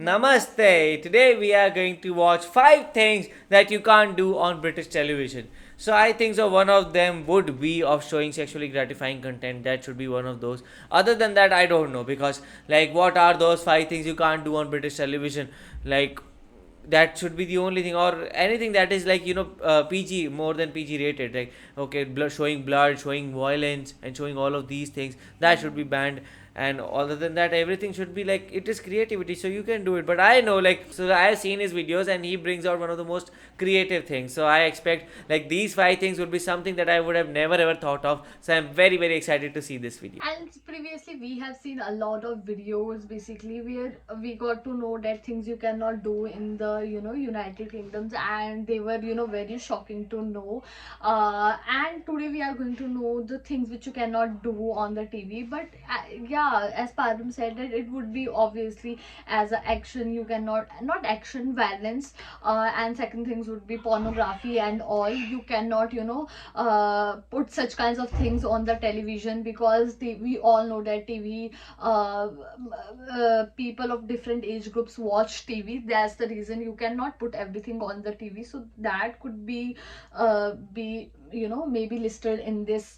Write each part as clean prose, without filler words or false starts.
Namaste. Today we are going to watch 5 things that you can't do on British television. So I think so one of them would be of showing sexually gratifying content. That should be one of those. Other than that, I don't know, because like what are those 5 things you can't do on British television? Like that should be the only thing, or anything that is like PG, more than PG rated, like okay, showing blood, showing violence, and showing all of these things, that should be banned. And other than that, everything should be like, it is creativity, so you can do it. But I know, like, so I have seen his videos and he brings out one of the most creative things, so I expect like these 5 things would be something that I would have never ever thought of. So I'm very very excited to see this video. And previously we have seen a lot of videos basically where we got to know that things you cannot do in the United Kingdoms, and they were very shocking to know. And today we are going to know the things which you cannot do on the TV. But yeah, as Param said, that it would be obviously as a action, you cannot, not action, violence, and second things would be pornography and all. You cannot put such kinds of things on the television, because we all know that TV, people of different age groups watch TV. That's the reason you cannot put everything on the TV. So that could be maybe listed in this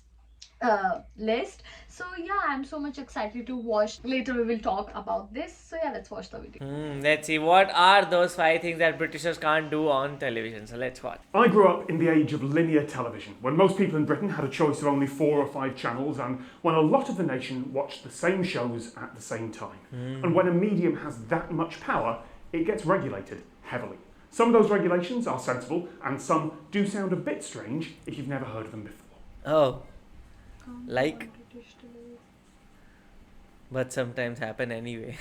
list. So yeah, I'm so much excited to watch. Later we will talk about this. So yeah, let's watch the video. Let's see, what are those 5 things that Britishers can't do on television. So let's watch. I grew up in the age of linear television, when most people in Britain had a choice of only 4 or 5 channels, and when a lot of the nation watched the same shows at the same time. And when a medium has that much power, it gets regulated heavily. Some of those regulations are sensible, and some do sound a bit strange if you've never heard of them before. Oh, like, but sometimes happen anyway.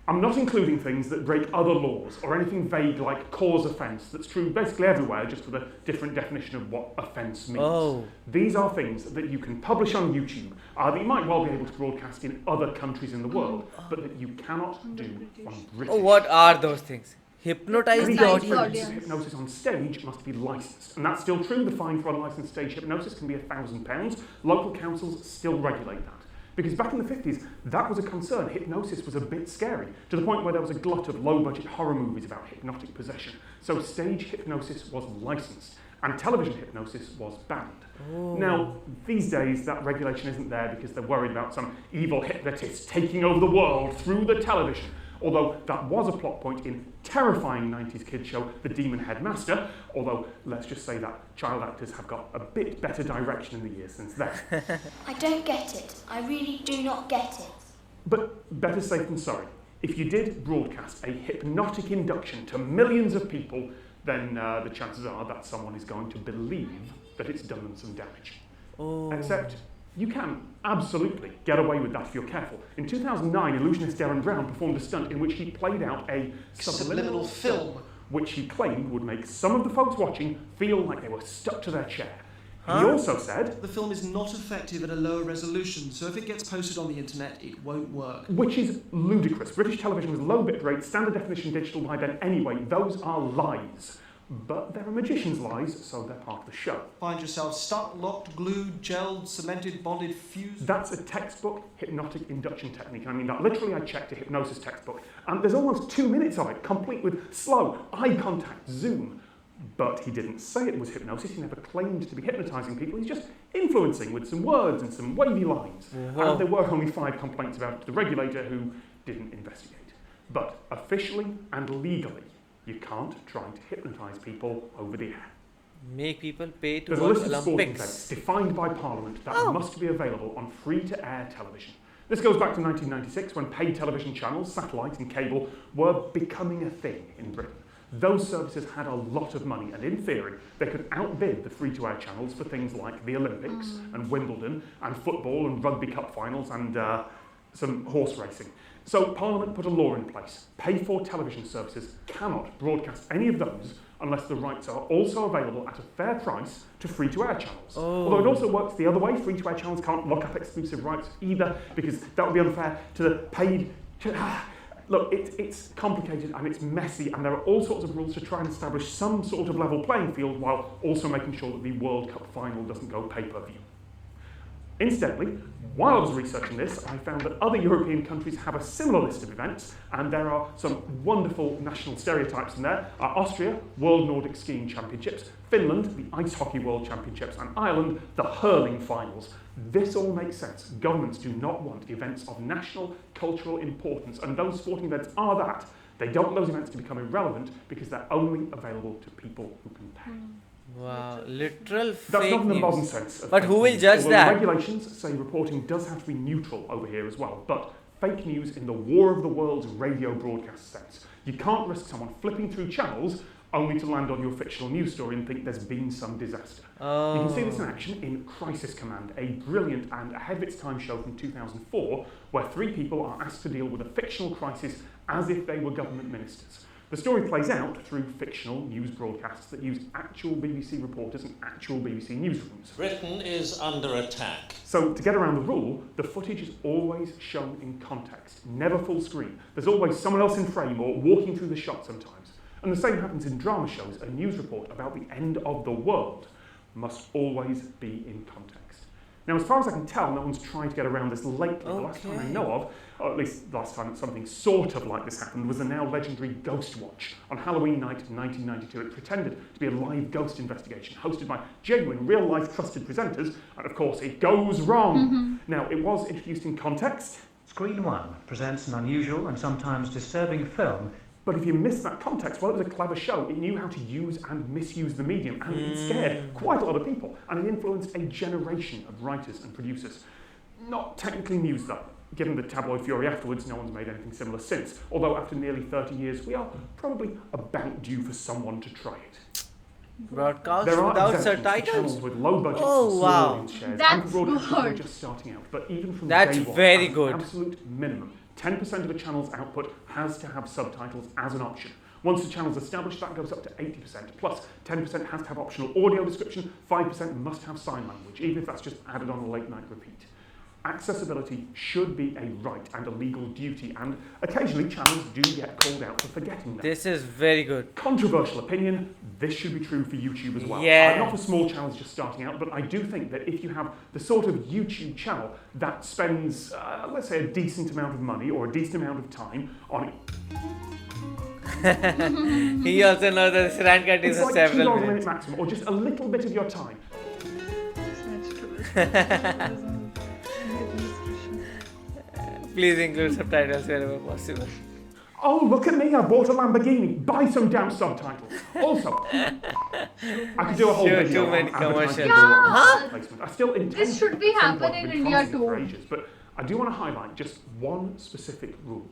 I'm not including things that break other laws or anything vague like cause offence that's true basically everywhere, just with a different definition of what offence means. Oh. These are things that you can publish on YouTube, that you might well be able to broadcast in other countries in the world, but that you cannot do on British. Oh, what are those things? Hypnotize Any the demonstration audience. of hypnosis on stage must be licensed, and that's still true. The fine for unlicensed stage hypnosis can be £1,000. Local councils still regulate that. Because back in the 50s, that was a concern. Hypnosis was a bit scary, to the point where there was a glut of low-budget horror movies about hypnotic possession. So stage hypnosis was licensed, and television hypnosis was banned. Oh. Now, these days, that regulation isn't there because they're worried about some evil hypnotist taking over the world through the television. Although that was a plot point in terrifying 90s kids show The Demon Headmaster, although let's just say that child actors have got a bit better direction in the years since then. I don't get it. I really do not get it. But better safe than sorry. If you did broadcast a hypnotic induction to millions of people, then the chances are that someone is going to believe that it's done them some damage. Oh. Except you can absolutely get away with that if you're careful. In 2009, illusionist Darren Brown performed a stunt in which he played out a subliminal film, which he claimed would make some of the folks watching feel like they were stuck to their chair. He also said, the film is not effective at a lower resolution, so if it gets posted on the internet, it won't work. which is ludicrous. British television was low bitrate, standard definition digital by then anyway. Those are lies. But they're a magician's lies, so they're part of the show. Find yourself stuck, locked, glued, gelled, cemented, bonded, fused. That's a textbook hypnotic induction technique. I mean that literally. I checked a hypnosis textbook, and there's almost 2 minutes of it, complete with slow eye contact zoom. But he didn't say it was hypnosis. He never claimed to be hypnotising people. He's just influencing with some words and some wavy lines. Whoa. And there were only 5 complaints about it to the regulator, who didn't investigate. But officially and legally, you can't try to hypnotise people over the air. Make people pay to There's a watch list of sporting events Olympics. defined by Parliament that must be available on free-to-air television. This goes back to 1996, when paid television channels, satellite and cable, were becoming a thing in Britain. Those services had a lot of money, and in theory, they could outbid the free-to-air channels for things like the Olympics and Wimbledon and football and rugby cup finals and some horse racing. So Parliament put a law in place. Pay-for television services cannot broadcast any of those unless the rights are also available at a fair price to free-to-air channels. Oh. Although it also works the other way. Free-to-air channels can't lock up exclusive rights either, because that would be unfair to the paid... Look, it's complicated and it's messy, and there are all sorts of rules to try and establish some sort of level playing field while also making sure that the World Cup final doesn't go pay-per-view. Incidentally, while I was researching this, I found that other European countries have a similar list of events, and there are some wonderful national stereotypes in there. Austria, World Nordic Skiing Championships; Finland, the Ice Hockey World Championships; and Ireland, the Hurling Finals. This all makes sense. Governments do not want events of national cultural importance, and those sporting events are that. They don't want those events to become irrelevant because they're only available to people who can pay. Wow, literal That's fake not in the news. modern sense of But fake who will news, judge although that? The regulations say reporting does have to be neutral over here as well, but fake news in the War of the Worlds radio broadcast sense. You can't risk someone flipping through channels only to land on your fictional news story and think there's been some disaster. Oh. You can see this in action in Crisis Command, a brilliant and ahead of its time show from 2004, where 3 people are asked to deal with a fictional crisis as if they were government ministers. The story plays out through fictional news broadcasts that use actual BBC reporters and actual BBC newsrooms. Britain is under attack. So, to get around the rule, the footage is always shown in context, never full screen. There's always someone else in frame or walking through the shot sometimes. And the same happens in drama shows. A news report about the end of the world must always be in context. Now, as far as I can tell, no one's tried to get around this lately. The last time I know of, or at least the last time something sort of like this happened, was the now legendary Ghost Watch. On Halloween night 1992, it pretended to be a live ghost investigation hosted by genuine, real-life trusted presenters, and of course, it goes wrong. Now, it was introduced in context. Screen 1 presents an unusual and sometimes disturbing film. But if you missed that context, well, it was a clever show. It knew how to use and misuse the medium, and it scared quite a lot of people, and it influenced a generation of writers and producers. Not technically news, though. Given the tabloid fury afterwards, no one's made anything similar since, although after nearly 30 years, we are probably about due for someone to try it. Broadcast There are without exceptions to subtitles? channels with low budgets Oh, and small wow. audience shares, That's and broadcasters who are good. just starting out. But even from That's day one, very as an good. absolute minimum, 10% of a channel's output has to have subtitles as an option. Once the channel's established, that goes up to 80%. Plus, 10% has to have optional audio description, 5% must have sign language, even if that's just added on a late-night repeat. Accessibility should be a right and a legal duty, and occasionally channels do get called out for forgetting that. This is very good. Controversial opinion, this should be true for YouTube as well. Yeah. Not for small channels just starting out, but I do think that if you have the sort of YouTube channel that spends, let's say, a decent amount of money or a decent amount of time on it, He also knows that this rant cut is it's like several $2 a minute minutes. maximum, or just a little bit of your time. Please include subtitles wherever possible. Oh, look at me, I bought a Lamborghini. Buy some damn subtitles. Also, I could do a whole Sure, video too many on advertising commercials. and Yeah. placement. I still intend This should be at some point. happening I've in been India promising it for too. ages, but I do want to highlight just one specific rule.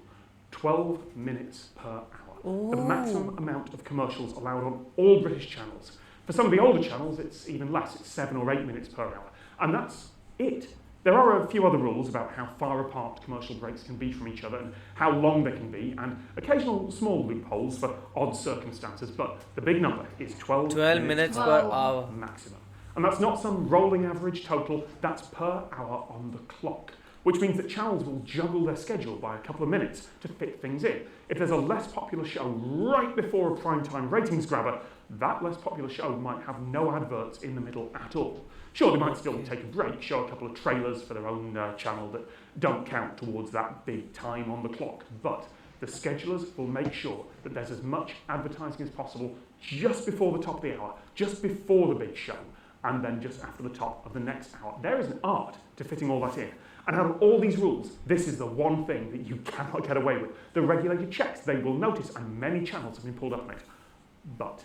12 minutes per hour. The maximum amount of commercials allowed on all British channels. For some of the older channels, it's even less. It's 7 or 8 minutes per hour. And that's it. There are a few other rules about how far apart commercial breaks can be from each other and how long they can be, and occasional small loopholes for odd circumstances, but the big number is 12 minutes per per Wow. hour. maximum. And that's not some rolling average total, that's per hour on the clock, which means that channels will juggle their schedule by a couple of minutes to fit things in. If there's a less popular show right before a primetime ratings grabber, that less popular show might have no adverts in the middle at all. Sure, they might still take a break, show a couple of trailers for their own channel that don't count towards that big time on the clock, but the schedulers will make sure that there's as much advertising as possible just before the top of the hour, just before the big show, and then just after the top of the next hour. There is an art to fitting all that in. And out of all these rules, this is the one thing that you cannot get away with. The regulator checks, they will notice, and many channels have been pulled up on it. But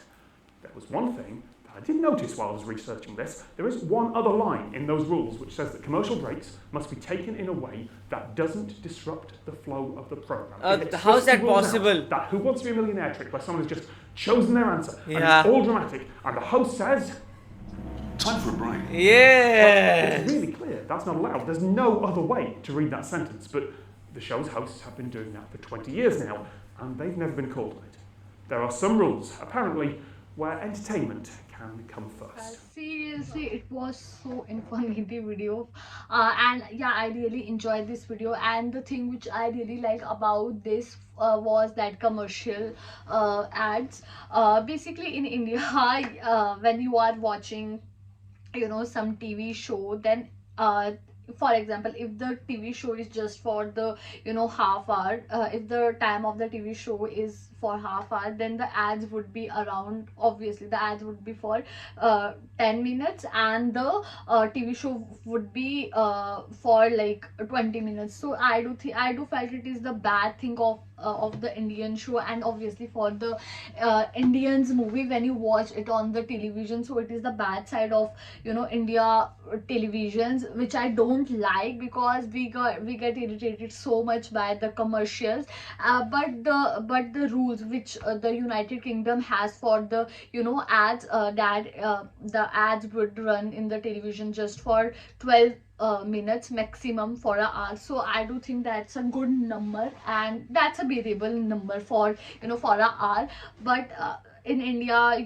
there was one thing that I did notice while I was researching this. There is one other line in those rules which says that commercial breaks must be taken in a way that doesn't disrupt the flow of the programme. How is that possible? That Who Wants to Be a Millionaire trick, where someone has just chosen their answer, and Yeah. it's all dramatic, and the host says, Time for a break. Yeah. it's really clear, that's not allowed. There's no other way to read that sentence, but the show's hosts have been doing that for 20 years now, and they've never been called on it. There are some rules, apparently, where entertainment can come first. Seriously, it was so informative video, and yeah, I really enjoyed this video. And the thing which I really like about this was that commercial ads. Basically, in India, when you are watching, some TV show, then for example, if the TV show is just for the half hour, if the time of the TV show is for half hour, then the ads would be around, obviously the ads would be for 10 minutes, and the TV show would be for like 20 minutes. So I do felt it is the bad thing of the Indian show, and obviously for the Indians movie, when you watch it on the television, so it is the bad side of India televisions, which I don't like, because we get irritated so much by the commercials. But the rules which the United Kingdom has for the ads, that the ads would run in the television just for 12 minutes maximum for an hour. So I do think that's a good number, and that's a bearable number for for an hour. But in India,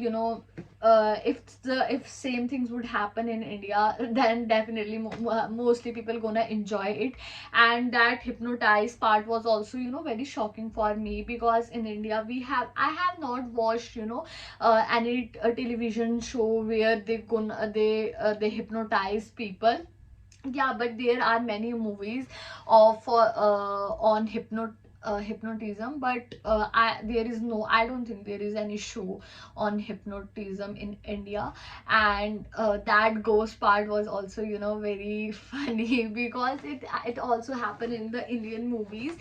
if same things would happen in India, then definitely mostly people gonna enjoy it. And that hypnotized part was also very shocking for me, because in India I have not watched any television show where they hypnotize people. Yeah, but there are many movies of on hypnotism, but I don't think there is any show on hypnotism in India. And that ghost part was also very funny, because it also happened in the Indian movies.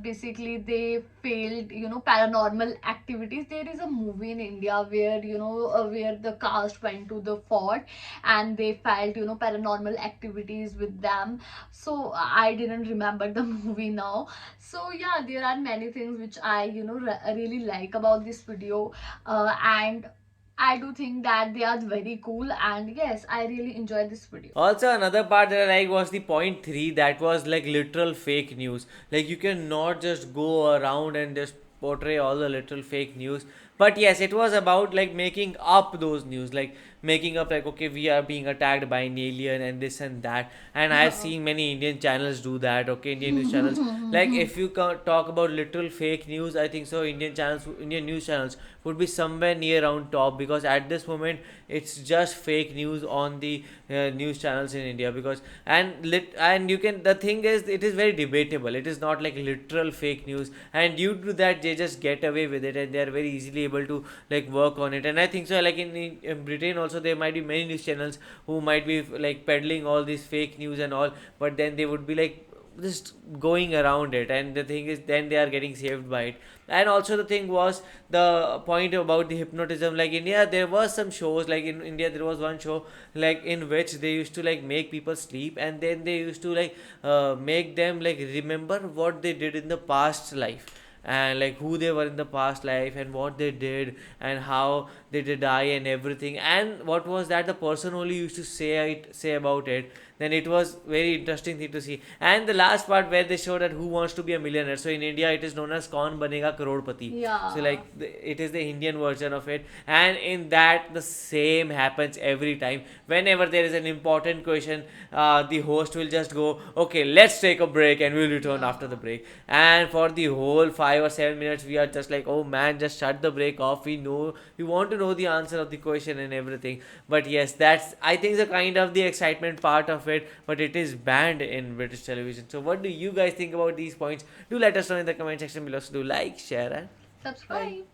Basically they failed paranormal activities. There is a movie in India where where the cast went to the fort, and they felt paranormal activities with them. So I didn't remember the movie now. So yeah, there are many things which I really like about this video. And I do think that they are very cool, and yes, I really enjoyed this video. Also, another part that I like was the point three, that was like literal fake news. Like, you cannot just go around and just portray all the literal fake news. But yes, it was about like making up those news, like making up like, okay, we are being attacked by an alien and this and that. And I've seen many Indian channels do that. Okay, Indian news channels. Like, if you talk about literal fake news, I think so Indian news channels would be somewhere near around top, because at this moment it's just fake news on the news channels in India. Because and you can, the thing is, it is very debatable. It is not like literal fake news, and due to that they just get away with it, and they are very easily able to like work on it. And I think so, like in Britain also, there might be many news channels who might be like peddling all these fake news and all, but then they would be like just going around it. And the thing is, then they are getting saved by it. And also the thing was the point about the hypnotism. Like, India, there was some shows, like in India there was one show like in which they used to like make people sleep, and then they used to like make them like remember what they did in the past life, and like who they were in the past life, and what they did, and how they did die, and everything. And what was that the person only used to say about it. Then it was very interesting thing to see. And the last part where they showed that who wants to be a millionaire. So in India it is known as Kaun Banega Crorepati. Yeah. So like it is the Indian version of it. And in that the same happens every time. Whenever there is an important question, the host will just go, okay, let's take a break, and we'll return after the break. And for the whole 5 or 7 minutes we are just like, oh man, just shut the break off. We want to know the answer of the question and everything. But yes, that's, I think, the kind of the excitement part of it. But it is banned in British television. So what do you guys think about these points? Do let us know in the comment section below. So do like, share, and Subscribe.